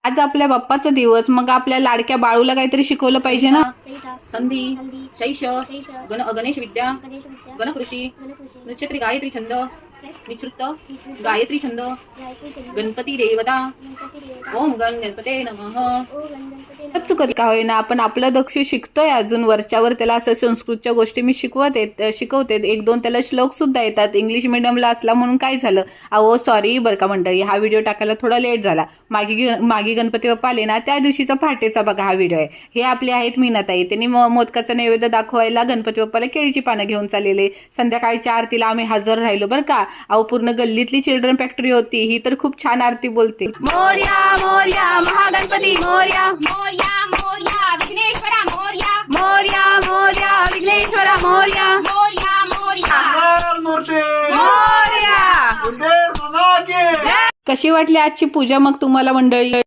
आज आपल्या बाप्पाचा दिवस, मग आपल्या लाडक्या बाळूला काहीतरी शिकवलं पाहिजे ना. संधी शैश गणेश विद्या गणकृषी नक्षत्री गायत्री छंद निश्रुत गायत्री छंद गणपती देवता ओम गणपते नमः. चुकत का होईना आपण आपलं दक्ष शिकतोय अजून वरच्यावर. त्याला असं संस्कृतच्या गोष्टी मी शिकवते. एक दोन त्याला श्लोक सुद्धा येतात. इंग्लिश मिडियमला असला म्हणून काय झालं. अहो सॉरी बरं का मंडळी, हा व्हिडिओ टाकायला थोडा लेट झाला. मागी गणपती बाप्पा आले ना, त्या दिवशीचा पहाटेचा बघा हा व्हिडिओ आहे. हे आपले आहेत मीनाताई. त्यांनी मोदकाचा नैवेद्य दाखवायला गणपती बाप्पाला केळीची पानं घेऊन चाललेले. संध्याकाळच्या आरतीला आम्ही हजर राहिलो बरं का. अहो पूर्ण गल्लीतली चिल्ड्रन फॅक्टरी होती. ही तर खूप छान आरती बोलते. मोरया मोरया महागणपती मोरया मोरया मोरया विघ्नेश्वरा मोरया मोरया मोरया विघ्नेश्वरा मोरया मोरया मोरया मोरया. कशी वाटली आजची पूजा मग तुम्हाला मंडळी?